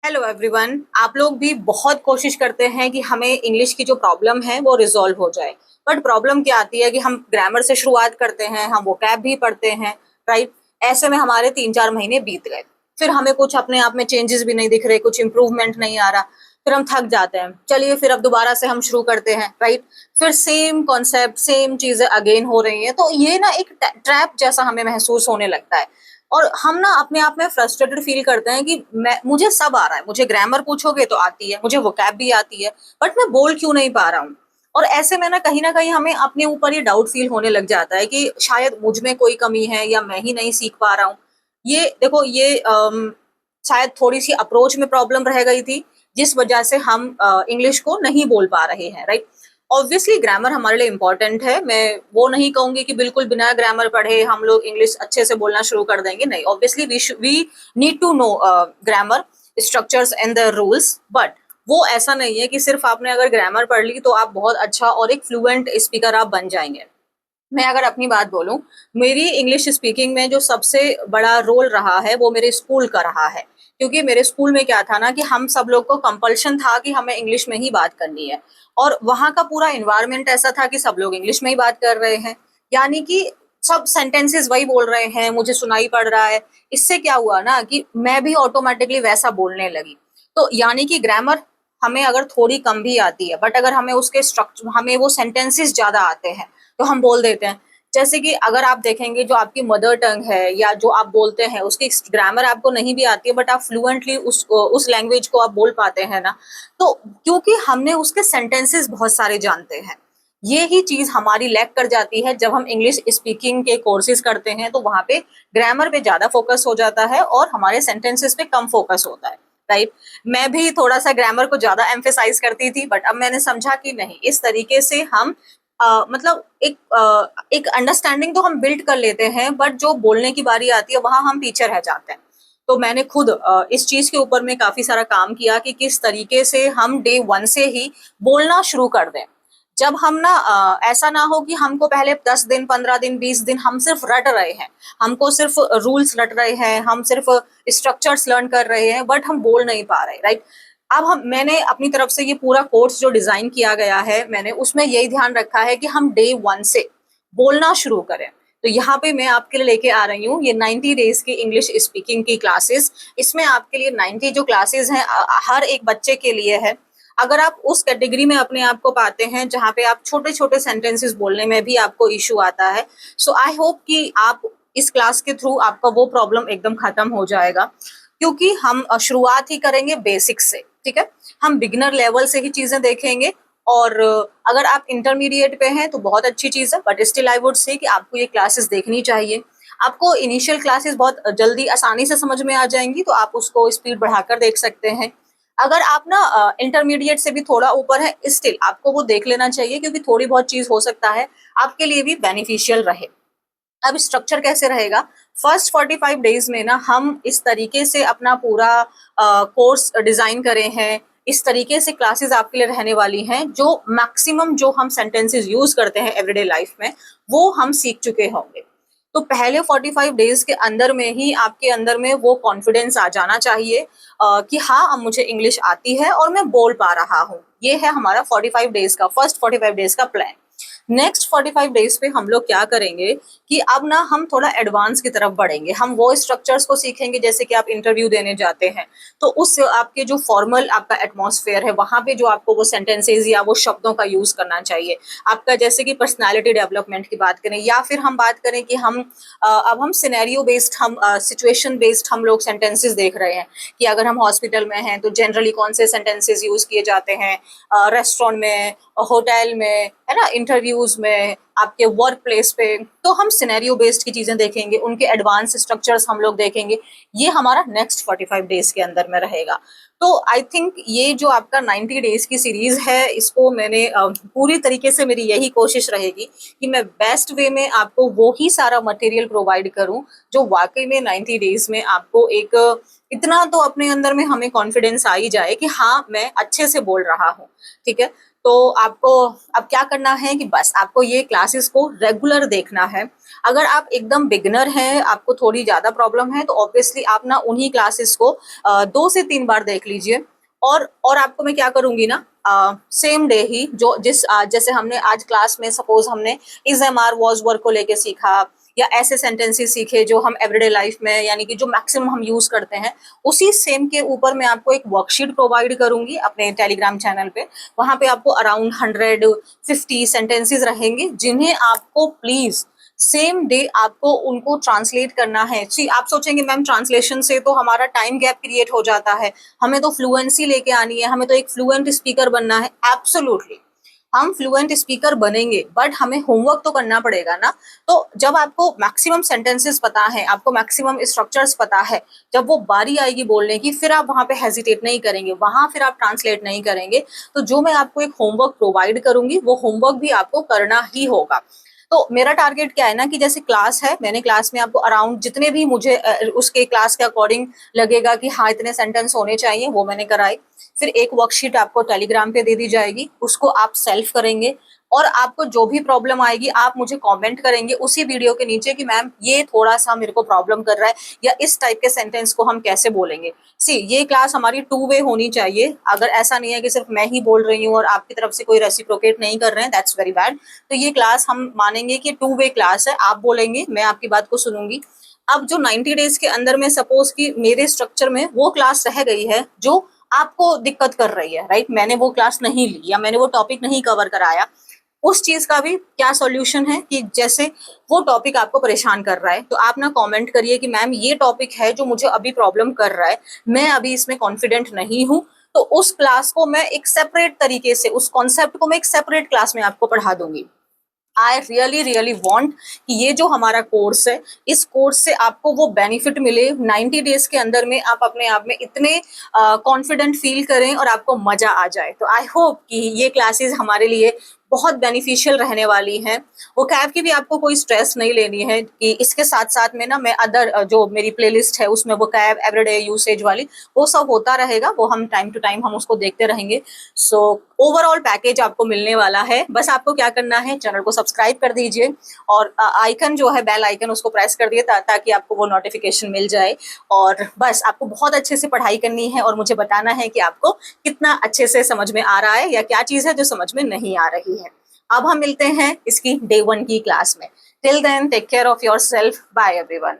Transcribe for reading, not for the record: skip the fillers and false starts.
Hello everyone. आप लोग भी बहुत कोशिश करते हैं कि हमें इंग्लिश की जो प्रॉब्लम है वो रिजॉल्व हो जाए। बट प्रॉब्लम क्या आती है कि हम ग्रामर से शुरुआत करते हैं, हम वोकैब भी पढ़ते हैं, राइट। ऐसे में हमारे 3-4 महीने बीत गए, फिर हमें कुछ अपने आप में चेंजेस भी नहीं दिख रहे, कुछ इंप्रूवमेंट नहीं आ रहा, फिर हम थक जाते हैं। चलिए फिर अब दोबारा से हम शुरू करते हैं, राइट। फिर सेम कॉन्सेप्ट, सेम चीजें अगेन हो रही हैं, तो ये ना एक ट्रैप जैसा हमें महसूस होने लगता है। और हम ना अपने आप में फ्रस्ट्रेटेड फील करते हैं कि मुझे सब आ रहा है, मुझे ग्रामर पूछोगे तो आती है, मुझे वोकैब भी आती है, बट मैं बोल क्यों नहीं पा रहा हूँ। और ऐसे में ना कहीं हमें अपने ऊपर ये डाउट फील होने लग जाता है कि शायद मुझ में कोई कमी है या मैं ही नहीं सीख पा रहा हूँ। ये देखो, ये शायद थोड़ी सी अप्रोच में प्रॉब्लम रह गई थी, जिस वजह से हम इंग्लिश को नहीं बोल पा रहे हैं, राइट। ऑब्वियसली ग्रामर हमारे लिए इम्पोर्टेंट है, मैं वो नहीं कहूंगी कि बिल्कुल बिना ग्रामर पढ़े हम लोग इंग्लिश अच्छे से बोलना शुरू कर देंगे, नहीं। Obviously we need to know grammar structures and the rules, but वो ऐसा नहीं है कि सिर्फ आपने अगर ग्रामर पढ़ ली तो आप बहुत अच्छा और एक फ्लुएंट स्पीकर आप बन जाएंगे। मैं अगर अपनी बात बोलूं, मेरी इंग्लिश स्पीकिंग में जो सबसे बड़ा रोल रहा है वो मेरे स्कूल का रहा है। क्योंकि मेरे स्कूल में क्या था ना कि हम सब लोग को कंपल्शन था कि हमें इंग्लिश में ही बात करनी है, और वहाँ का पूरा इन्वायरमेंट ऐसा था कि सब लोग इंग्लिश में ही बात कर रहे हैं, यानी कि सब सेंटेंसेस वही बोल रहे हैं, मुझे सुनाई पड़ रहा है। इससे क्या हुआ ना कि मैं भी ऑटोमेटिकली वैसा बोलने लगी। तो यानी कि ग्रामर हमें अगर थोड़ी कम भी आती है, बट अगर हमें उसके स्ट्रक्चर, हमें वो सेंटेंसेस ज्यादा आते हैं तो हम बोल देते हैं। जैसे कि अगर आप देखेंगे, जो आपकी मदर टंग है या जो आप बोलते हैं उसकी ग्रामर आपको नहीं भी आती है, बट आप फ्लुएंटली उस लैंग्वेज को आप बोल पाते हैं ना, तो क्योंकि हमने उसके सेंटेंसेस बहुत सारे जानते हैं। ये ही चीज हमारी लैक कर जाती है जब हम इंग्लिश स्पीकिंग के कोर्सेज करते हैं, तो वहां पे ग्रामर पे ज्यादा फोकस हो जाता है और हमारे सेंटेंसेस पे कम फोकस होता है, राइट। मैं भी थोड़ा सा ग्रामर को ज्यादा एम्फेसाइज करती थी, बट अब मैंने समझा कि नहीं, इस तरीके से हम मतलब एक अंडरस्टैंडिंग तो हम बिल्ड कर लेते हैं, बट जो बोलने की बारी आती है वहां हम पीछे रह जाते हैं। तो मैंने खुद इस चीज के ऊपर में काफी सारा काम किया कि किस तरीके से हम डे वन से ही बोलना शुरू कर दें। जब हम ना ऐसा ना हो कि हमको पहले 10 दिन, 15 दिन, 20 दिन हम सिर्फ रट रहे हैं, हमको सिर्फ रूल्स रट रहे हैं, हम सिर्फ स्ट्रक्चर्स लर्न कर रहे हैं, बट हम बोल नहीं पा रहे, राइट। अब मैंने अपनी तरफ से ये पूरा कोर्स जो डिजाइन किया गया है, मैंने उसमें यही ध्यान रखा है कि हम डे वन से बोलना शुरू करें। तो यहाँ पे मैं आपके लिए लेके आ रही हूँ ये 90 डेज की इंग्लिश स्पीकिंग की क्लासेस। इसमें आपके लिए 90 जो क्लासेस हैं हर एक बच्चे के लिए है। अगर आप उस कैटेगरी में अपने आप को पाते हैं जहाँ पे आप छोटे छोटे सेंटेंसेस बोलने में भी आपको इशू आता है, सो आई होप कि आप इस क्लास के थ्रू आपका वो प्रॉब्लम एकदम खत्म हो जाएगा। क्योंकि हम शुरुआत ही करेंगे बेसिक से, ठीक है। हम बिगिनर लेवल से ही चीजें देखेंगे, और अगर आप इंटरमीडिएट पे हैं तो बहुत अच्छी चीज है, but still I would say कि आपको ये क्लासेस देखनी चाहिए। आपको इनिशियल क्लासेस बहुत जल्दी आसानी से समझ में आ जाएंगी, तो आप उसको स्पीड बढ़ाकर देख सकते हैं। अगर आप ना इंटरमीडिएट से भी थोड़ा ऊपर है, स्टिल आपको वो देख लेना चाहिए, क्योंकि थोड़ी बहुत चीज हो सकता है आपके लिए भी बेनिफिशियल रहे। अब स्ट्रक्चर कैसे रहेगा? फर्स्ट 45 डेज में ना हम इस तरीके से अपना पूरा कोर्स डिजाइन करे हैं, इस तरीके से क्लासेस आपके लिए रहने वाली हैं, जो मैक्सिमम जो हम सेंटेंसेस यूज करते हैं एवरीडे लाइफ में वो हम सीख चुके होंगे। तो पहले 45 डेज के अंदर में ही आपके अंदर में वो कॉन्फिडेंस आ जाना चाहिए कि हाँ, अब मुझे इंग्लिश आती है और मैं बोल पा रहा हूँ। ये है हमारा 45 डेज का, फर्स्ट 45 डेज का प्लान। नेक्स्ट 45 डेज पे हम लोग क्या करेंगे कि अब ना हम थोड़ा एडवांस की तरफ बढ़ेंगे। हम वो स्ट्रक्चर्स को सीखेंगे, जैसे कि आप इंटरव्यू देने जाते हैं तो उस आपके जो फॉर्मल आपका एटमॉस्फेयर है वहां पे जो आपको वो सेंटेंसेज या वो शब्दों का यूज करना चाहिए। आपका जैसे कि पर्सनालिटी डेवलपमेंट की बात करें, या फिर हम बात करें कि हम अब हम सिनेरियो बेस्ड, हम सिचुएशन बेस्ड हम लोग सेंटेंसेस देख रहे हैं कि अगर हम हॉस्पिटल में हैं तो जनरली कौन से सेंटेंसेस यूज किए जाते हैं, रेस्टोरेंट में, होटल में, है ना, इंटरव्यूज में, आपके वर्क प्लेस पे। तो हम सिनेरियो बेस्ड की चीजें देखेंगे, उनके एडवांस स्ट्रक्चर्स हम लोग देखेंगे। ये हमारा नेक्स्ट 45 डेज के अंदर में रहेगा। तो आई थिंक ये जो आपका 90 डेज की सीरीज है, इसको मैंने पूरी तरीके से, मेरी यही कोशिश रहेगी कि मैं बेस्ट वे में आपको वो ही सारा मटेरियल प्रोवाइड करूं जो वाकई में 90 डेज में आपको एक इतना तो अपने अंदर में हमें कॉन्फिडेंस आ ही जाए कि हाँ मैं अच्छे से बोल रहा हूँ, ठीक है। तो आपको अब क्या करना है कि बस आपको ये क्लासेस को रेगुलर देखना है। अगर आप एकदम बिगिनर हैं, आपको थोड़ी ज्यादा प्रॉब्लम है, तो ऑब्वियसली आप ना उन्हीं क्लासेस को 2 से 3 बार देख लीजिए। और आपको मैं क्या करूंगी ना, सेम डे ही जो जैसे हमने आज क्लास में सपोज हमने is am are was were को लेके सीखा, या ऐसे सेंटेंसेस सीखे जो हम एवरीडे लाइफ में यानी कि जो मैक्सिमम हम यूज करते हैं, उसी सेम के ऊपर मैं आपको एक वर्कशीट प्रोवाइड करूंगी अपने टेलीग्राम चैनल पे। वहां पे आपको अराउंड 150 सेंटेंसेस रहेंगे, जिन्हें आपको प्लीज सेम डे आपको उनको ट्रांसलेट करना है। सी आप सोचेंगे मैम ट्रांसलेशन से तो हमारा टाइम गैप क्रिएट हो जाता है, हमें तो फ्लुएंसी लेके आनी है, हमें तो एक फ्लुएंट स्पीकर बनना है। एब्सोल्युटली हम फ्लुएंट स्पीकर बनेंगे, बट हमें होमवर्क तो करना पड़ेगा ना। तो जब आपको मैक्सिमम सेंटेंसेस पता है, आपको मैक्सिमम स्ट्रक्चर्स पता है, जब वो बारी आएगी बोलने की, फिर आप वहां पे हेजिटेट नहीं करेंगे, वहां फिर आप ट्रांसलेट नहीं करेंगे। तो जो मैं आपको एक होमवर्क प्रोवाइड करूंगी, वो होमवर्क भी आपको करना ही होगा। तो मेरा टारगेट क्या है ना कि जैसे क्लास है, मैंने क्लास में आपको अराउंड जितने भी मुझे उसके क्लास के अकॉर्डिंग लगेगा कि हाँ इतने सेंटेंस होने चाहिए, वो मैंने कराई। फिर एक वर्कशीट आपको टेलीग्राम पे दे दी जाएगी, उसको आप सेल्फ करेंगे, और आपको जो भी प्रॉब्लम आएगी आप मुझे कमेंट करेंगे उसी वीडियो के नीचे कि मैम ये थोड़ा सा मेरे को प्रॉब्लम कर रहा है, या इस टाइप के सेंटेंस को हम कैसे बोलेंगे। सी ये क्लास हमारी 2 वे होनी चाहिए। अगर ऐसा नहीं है कि सिर्फ मैं ही बोल रही हूँ और आपकी तरफ से कोई रेसिप्रोकेट नहीं कर रहे हैं, दैट्स वेरी बैड। तो ये क्लास हम मानेंगे कि 2 वे क्लास है, आप बोलेंगे, मैं आपकी बात को सुनूंगी। अब जो 90 डेज के अंदर में सपोज कि मेरे स्ट्रक्चर में वो क्लास रह गई है जो आपको दिक्कत कर रही है, राइट, मैंने वो क्लास नहीं ली या मैंने वो टॉपिक नहीं कवर कराया, उस चीज का भी क्या सॉल्यूशन है कि जैसे वो टॉपिक आपको परेशान कर रहा है, तो आप ना कमेंट करिए कि मैम ये टॉपिक है जो मुझे अभी प्रॉब्लम कर रहा है, मैं अभी इसमें कॉन्फिडेंट नहीं हूँ। तो उस क्लास को मैं एक सेपरेट तरीके से, उस कॉन्सेप्ट को मैं एक सेपरेट क्लास में आपको पढ़ा दूंगी। आई रियली रियली वॉन्ट कि ये जो हमारा कोर्स है, इस कोर्स से आपको वो बेनिफिट मिले, 90 डेज के अंदर में आप अपने आप में इतने कॉन्फिडेंट फील करें और आपको मजा आ जाए। तो आई होप कि ये क्लासेस हमारे लिए बहुत बेनिफिशियल रहने वाली हैं। वो कैब की भी आपको कोई स्ट्रेस नहीं लेनी है कि इसके साथ साथ में ना मैं अदर जो मेरी प्लेलिस्ट है उसमें वो कैब एवरीडे यूसेज वाली वो सब होता रहेगा, वो हम टाइम टू टाइम हम उसको देखते रहेंगे। सो ओवरऑल पैकेज आपको मिलने वाला है। बस आपको क्या करना है, चैनल को सब्सक्राइब कर दीजिए और आइकन जो है बेल आइकन उसको प्रेस कर दिए ताकि आपको वो नोटिफिकेशन मिल जाए। और बस आपको बहुत अच्छे से पढ़ाई करनी है और मुझे बताना है कि आपको कितना अच्छे से समझ में आ रहा है या क्या चीज है जो समझ में नहीं आ रही है। अब हम मिलते हैं इसकी डे 1 की क्लास में। Till then take care of yourself, bye everyone.